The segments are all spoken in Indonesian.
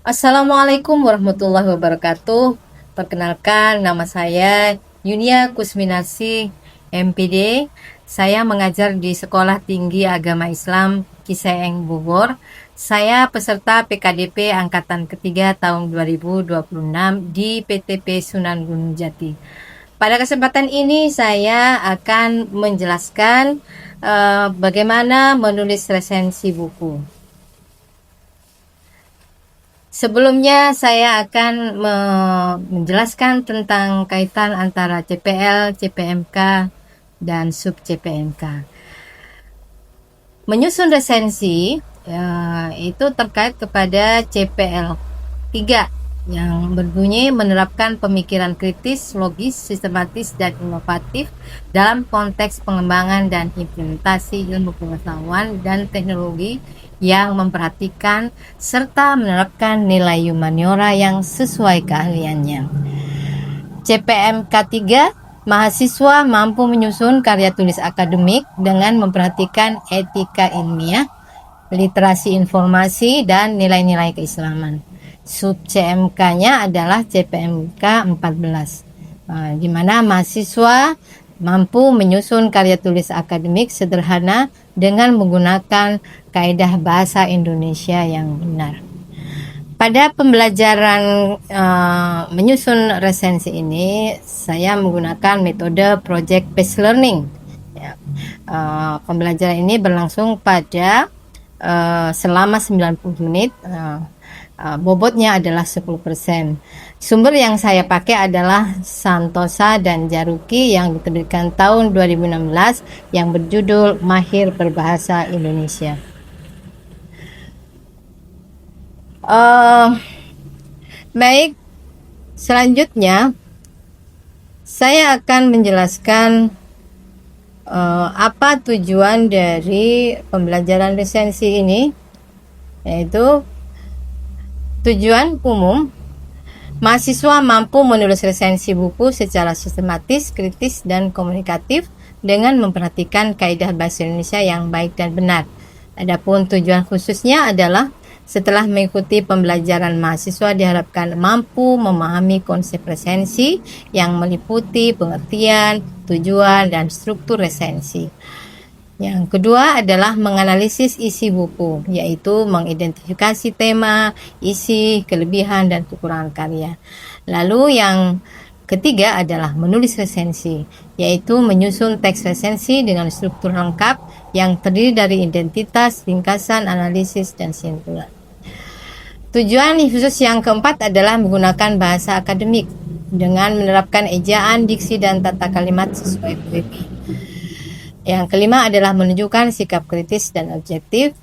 Assalamualaikum warahmatullahi wabarakatuh. Perkenalkan, nama saya Yunia Kusminasi, MPD. Saya mengajar di Sekolah Tinggi Agama Islam Kisaeng Bogor. Saya peserta PKDP Angkatan Ketiga tahun 2026 di PTP Sunan Gunung Jati. Pada kesempatan ini saya akan menjelaskan bagaimana menulis resensi buku. Sebelumnya saya akan menjelaskan tentang kaitan antara CPL, CPMK, dan sub CPMK. Menyusun resensi itu terkait kepada CPL 3 yang berbunyi menerapkan pemikiran kritis, logis, sistematis, dan inovatif dalam konteks pengembangan dan implementasi ilmu pengetahuan dan teknologi yang memperhatikan serta menerapkan nilai humaniora yang sesuai keahliannya. CPMK 3, mahasiswa mampu menyusun karya tulis akademik dengan memperhatikan etika ilmiah, literasi informasi, dan nilai-nilai keislaman. Sub CMK-nya adalah CPMK 14, di mana mahasiswa mampu menyusun karya tulis akademik sederhana dengan menggunakan kaidah bahasa Indonesia yang benar. Pada pembelajaran menyusun resensi ini, saya menggunakan metode project based learning. Pembelajaran ini berlangsung pada selama 90 menit. Bobotnya adalah 10%. Sumber yang saya pakai adalah Santosa dan Jaruki yang diterbitkan tahun 2016 yang berjudul Mahir Berbahasa Indonesia. Baik, selanjutnya saya akan menjelaskan apa tujuan dari pembelajaran resensi ini, yaitu tujuan umum. Mahasiswa mampu menulis resensi buku secara sistematis, kritis, dan komunikatif dengan memperhatikan kaidah bahasa Indonesia yang baik dan benar. Adapun tujuan khususnya adalah setelah mengikuti pembelajaran, mahasiswa diharapkan mampu memahami konsep resensi yang meliputi pengertian, tujuan, dan struktur resensi. Yang kedua adalah menganalisis isi buku, yaitu mengidentifikasi tema, isi, kelebihan, dan kekurangan karya. Lalu yang ketiga adalah menulis resensi, yaitu menyusun teks resensi dengan struktur lengkap yang terdiri dari identitas, ringkasan, analisis, dan kesimpulan. Tujuan khusus yang keempat adalah menggunakan bahasa akademik dengan menerapkan ejaan, diksi, dan tata kalimat sesuai PPP. Yang kelima adalah menunjukkan sikap kritis dan objektif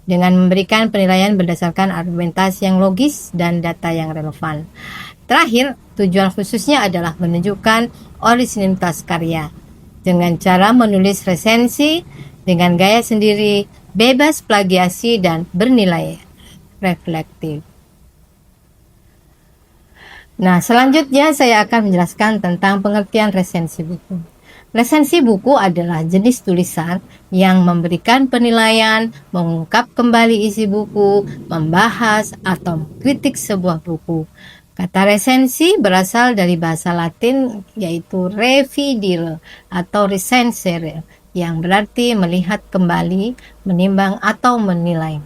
dengan memberikan penilaian berdasarkan argumentasi yang logis dan data yang relevan. Terakhir, tujuan khususnya adalah menunjukkan orisinilitas karya dengan cara menulis resensi dengan gaya sendiri, bebas plagiasi, dan bernilai reflektif. Nah, selanjutnya saya akan menjelaskan tentang pengertian resensi buku. Resensi buku adalah jenis tulisan yang memberikan penilaian, mengungkap kembali isi buku, membahas, atau mengkritik sebuah buku. Kata resensi berasal dari bahasa Latin yaitu revidere atau recensere, yang berarti melihat kembali, menimbang, atau menilai.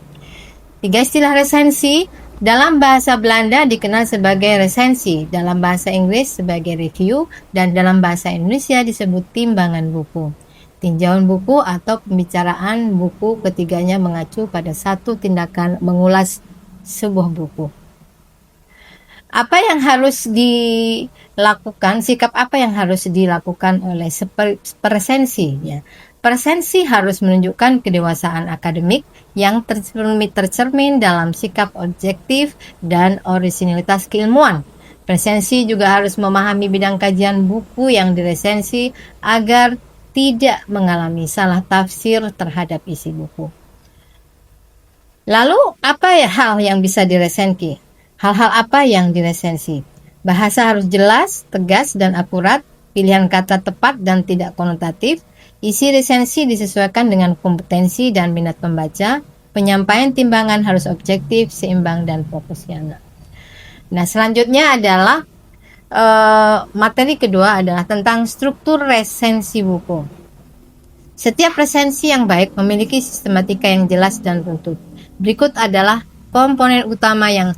Tiga istilah resensi dalam bahasa Belanda dikenal sebagai resensi, dalam bahasa Inggris sebagai review, dan dalam bahasa Indonesia disebut timbangan buku, tinjauan buku, atau pembicaraan buku. Ketiganya mengacu pada satu tindakan mengulas sebuah buku. Apa yang harus dilakukan, sikap apa yang harus dilakukan oleh peresensi? Ya. Peresensi harus menunjukkan kedewasaan akademik yang tercermin dalam sikap objektif dan orisinilitas keilmuan. Resensi juga harus memahami bidang kajian buku yang diresensi agar tidak mengalami salah tafsir terhadap isi buku. Lalu, apa hal yang bisa diresensi? Hal-hal apa yang diresensi? Bahasa harus jelas, tegas, dan akurat, pilihan kata tepat dan tidak konotatif. Isi resensi disesuaikan dengan kompetensi dan minat pembaca. Penyampaian timbangan harus objektif, seimbang, dan proporsional. Nah, selanjutnya adalah materi kedua adalah tentang struktur resensi buku. Setiap resensi yang baik memiliki sistematika yang jelas dan runtut. Berikut adalah komponen utama yang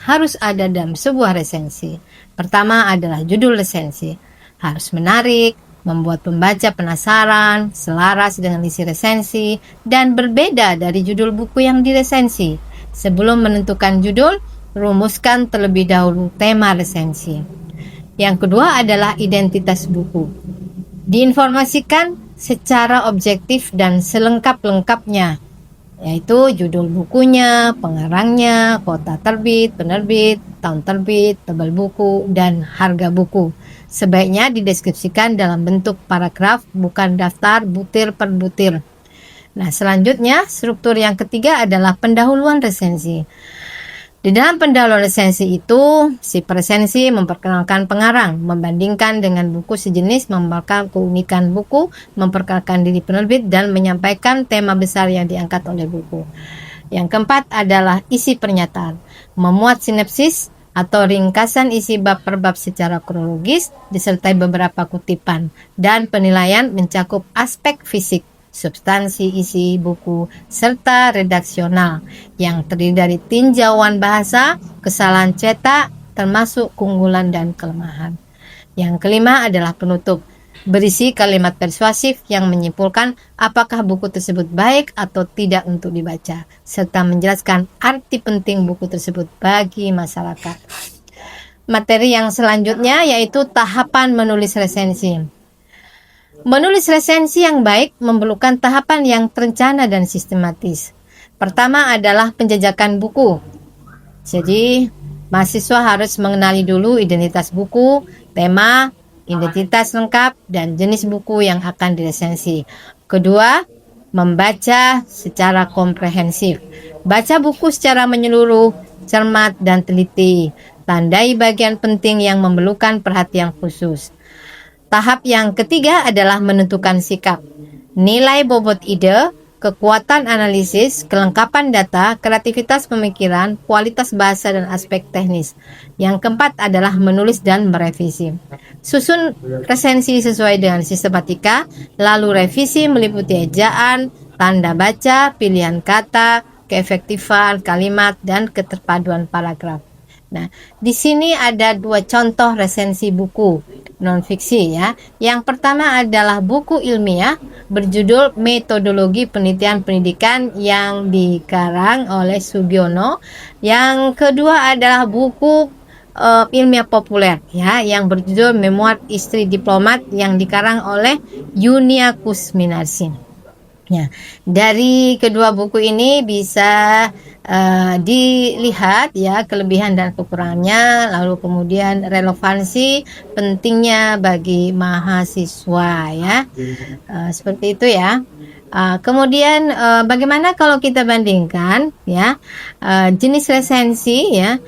harus ada dalam sebuah resensi. Pertama adalah judul resensi. Harus menarik, membuat pembaca penasaran, selaras dengan isi resensi, dan berbeda dari judul buku yang diresensi. Sebelum menentukan judul, rumuskan terlebih dahulu tema resensi. Yang kedua adalah identitas buku. Diinformasikan secara objektif dan selengkap-lengkapnya, yaitu judul bukunya, pengarangnya, kota terbit, penerbit, tahun terbit, tebal buku, dan harga buku. Sebaiknya dideskripsikan dalam bentuk paragraf, bukan daftar butir per butir. Nah, selanjutnya struktur yang ketiga adalah pendahuluan resensi. Di dalam pendahuluan resensi itu, si resensi memperkenalkan pengarang, membandingkan dengan buku sejenis, memaparkan keunikan buku, memperkenalkan diri penerbit, dan menyampaikan tema besar yang diangkat oleh buku. Yang keempat adalah isi pernyataan, memuat sinopsis atau ringkasan isi bab per bab secara kronologis, disertai beberapa kutipan, dan penilaian mencakup aspek fisik, substansi isi buku, serta redaksional yang terdiri dari tinjauan bahasa, kesalahan cetak, termasuk keunggulan dan kelemahan. Yang kelima adalah penutup, berisi kalimat persuasif yang menyimpulkan apakah buku tersebut baik atau tidak untuk dibaca, serta menjelaskan arti penting buku tersebut bagi masyarakat. Materi yang selanjutnya yaitu tahapan menulis resensi. Menulis resensi yang baik memerlukan tahapan yang terencana dan sistematis. Pertama adalah penjajakan buku. Jadi, mahasiswa harus mengenali dulu identitas buku, tema, identitas lengkap, dan jenis buku yang akan diresensi. Kedua, membaca secara komprehensif. Baca buku secara menyeluruh, cermat, dan teliti. Tandai bagian penting yang memerlukan perhatian khusus. Tahap yang ketiga adalah menentukan sikap. Nilai bobot ide, kekuatan analisis, kelengkapan data, kreativitas pemikiran, kualitas bahasa, dan aspek teknis. Yang keempat adalah menulis dan merevisi. Susun resensi sesuai dengan sistematika, lalu revisi meliputi ejaan, tanda baca, pilihan kata, keefektifan kalimat, dan keterpaduan paragraf. Nah, di sini ada dua contoh resensi buku non-fiksi ya. Yang pertama adalah buku ilmiah berjudul Metodologi Penelitian Pendidikan yang dikarang oleh Sugiono. Yang kedua adalah buku ilmiah populer ya yang berjudul Memoir Istri Diplomat yang dikarang oleh Yunia Kusminarsin. Ya, dari kedua buku ini bisa dilihat ya kelebihan dan kekurangannya, lalu kemudian relevansi pentingnya bagi mahasiswa ya, seperti itu ya. Kemudian bagaimana kalau kita bandingkan ya jenis resensi ya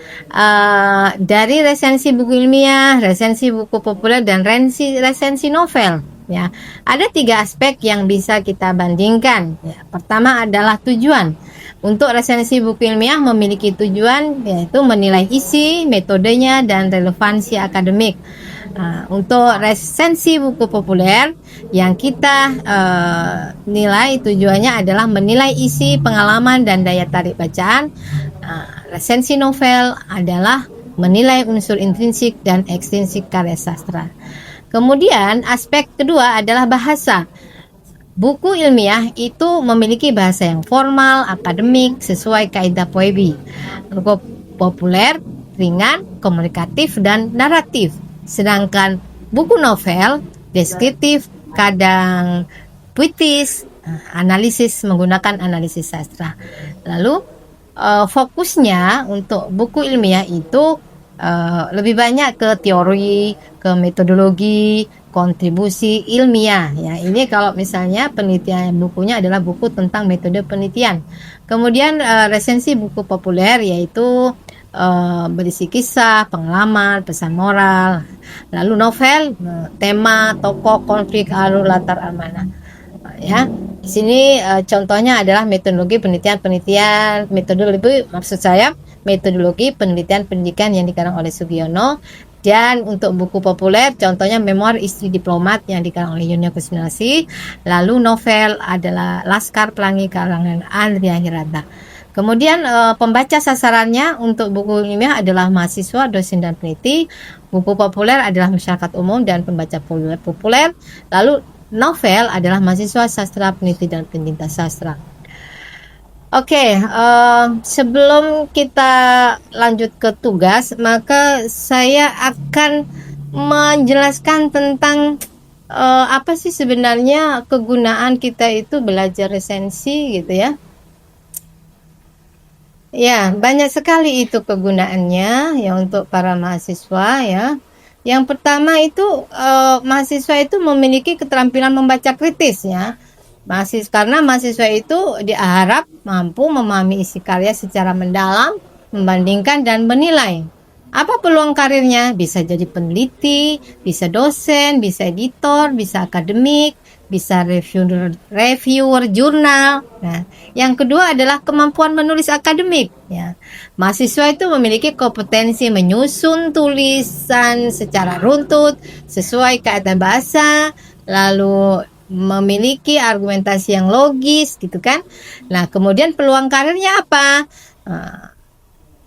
dari resensi buku ilmiah, resensi buku populer, dan resensi novel. Ya, ada 3 aspek yang bisa kita bandingkan. Ya, pertama adalah tujuan. Untuk resensi buku ilmiah memiliki tujuan yaitu menilai isi, metodenya, dan relevansi akademik. Untuk resensi buku populer yang kita nilai tujuannya adalah menilai isi, pengalaman, dan daya tarik bacaan. Resensi novel adalah menilai unsur intrinsik dan ekstrinsik karya sastra. Kemudian aspek kedua adalah bahasa. Buku ilmiah itu memiliki bahasa yang formal, akademik, sesuai kaidah Poebi. Buku populer, ringan, komunikatif, dan naratif. Sedangkan buku novel, deskriptif, kadang puitis, analisis menggunakan analisis sastra. Lalu fokusnya untuk buku ilmiah itu lebih banyak ke teori, ke metodologi, kontribusi ilmiah ya. Ini kalau misalnya penelitian bukunya adalah buku tentang metode penelitian. Kemudian resensi buku populer yaitu berisi kisah, pengalaman, pesan moral. Lalu novel, tema, tokoh, konflik, alur, latar, amanah. Ya. Di sini contohnya adalah metodologi penelitian pendidikan yang dikarang oleh Sugiono. Dan untuk buku populer, contohnya Memoir Istri Diplomat yang dikarang oleh Yunia Kusminasi. Lalu novel adalah Laskar Pelangi karangan Andrea Hirata. Kemudian pembaca sasarannya untuk buku ilmiah adalah mahasiswa, dosen, dan peneliti. Buku populer adalah masyarakat umum dan pembaca populer. Lalu novel adalah mahasiswa sastra, peneliti, dan pencinta sastra. Oke, sebelum kita lanjut ke tugas, maka saya akan menjelaskan tentang apa sih sebenarnya kegunaan kita itu belajar resensi gitu ya. Ya, banyak sekali itu kegunaannya ya untuk para mahasiswa ya. Yang pertama itu mahasiswa itu memiliki keterampilan membaca kritis ya. Karena mahasiswa itu diharap mampu memahami isi karya secara mendalam, membandingkan dan menilai. Apa peluang karirnya? Bisa jadi peneliti, bisa dosen, bisa editor, bisa akademik, bisa reviewer jurnal. Nah, yang kedua adalah kemampuan menulis akademik. Ya, mahasiswa itu memiliki kompetensi menyusun tulisan secara runtut, sesuai kaidah bahasa, lalu memiliki argumentasi yang logis gitu kan. Nah, kemudian peluang karirnya apa?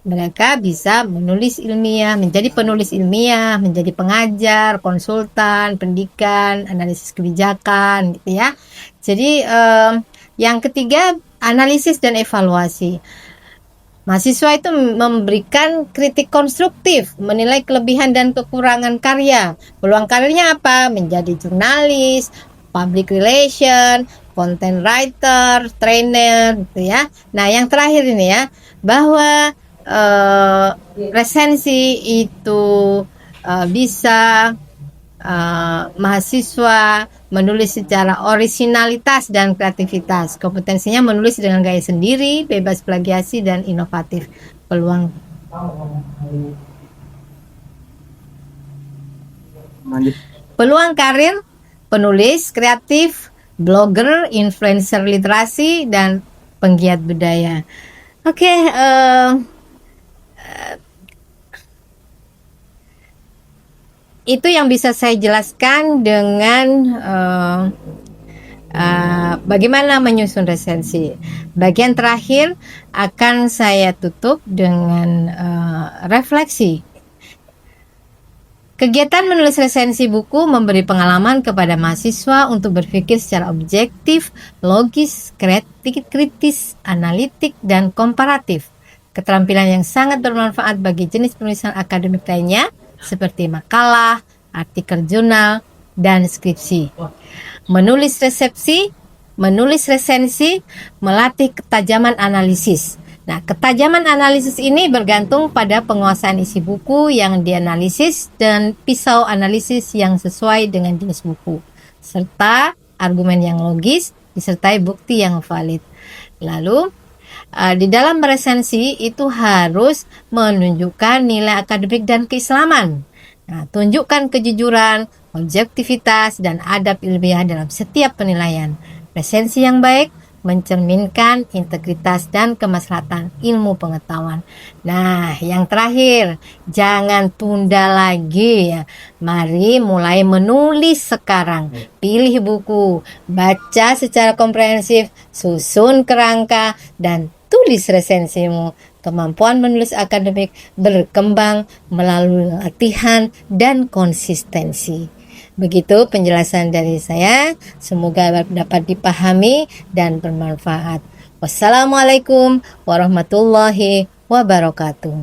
Mereka bisa menulis ilmiah, menjadi penulis ilmiah, menjadi pengajar, konsultan, pendidikan, analisis kebijakan gitu ya. Jadi yang ketiga, analisis dan evaluasi. Mahasiswa itu memberikan kritik konstruktif, menilai kelebihan dan kekurangan karya. Peluang karirnya apa? Menjadi jurnalis, public relation, content writer, trainer gitu ya. Nah, yang terakhir ini ya, bahwa resensi itu bisa mahasiswa menulis secara orisinalitas dan kreativitas. Kompetensinya menulis dengan gaya sendiri, bebas plagiasi dan inovatif. Peluang karir penulis kreatif, blogger, influencer literasi, dan penggiat budaya. Oke, itu yang bisa saya jelaskan dengan bagaimana menyusun resensi. Bagian terakhir akan saya tutup dengan refleksi. Kegiatan menulis resensi buku memberi pengalaman kepada mahasiswa untuk berpikir secara objektif, logis, kritis, analitik, dan komparatif. Keterampilan yang sangat bermanfaat bagi jenis penulisan akademik lainnya, seperti makalah, artikel jurnal, dan skripsi. Menulis resensi, melatih ketajaman analisis. Nah, ketajaman analisis ini bergantung pada penguasaan isi buku yang dianalisis dan pisau analisis yang sesuai dengan jenis buku, serta argumen yang logis disertai bukti yang valid. Lalu, di dalam resensi itu harus menunjukkan nilai akademik dan keislaman. Nah, tunjukkan kejujuran, objektivitas, dan adab ilmiah dalam setiap penilaian. Resensi yang baik mencerminkan integritas dan kemaslahatan ilmu pengetahuan. Nah, yang terakhir, jangan tunda lagi ya. Mari mulai menulis sekarang. Pilih buku, baca secara komprehensif, susun kerangka, dan tulis resensimu. Kemampuan menulis akademik berkembang melalui latihan dan konsistensi. Begitu penjelasan dari saya, semoga dapat dipahami dan bermanfaat. Wassalamualaikum warahmatullahi wabarakatuh.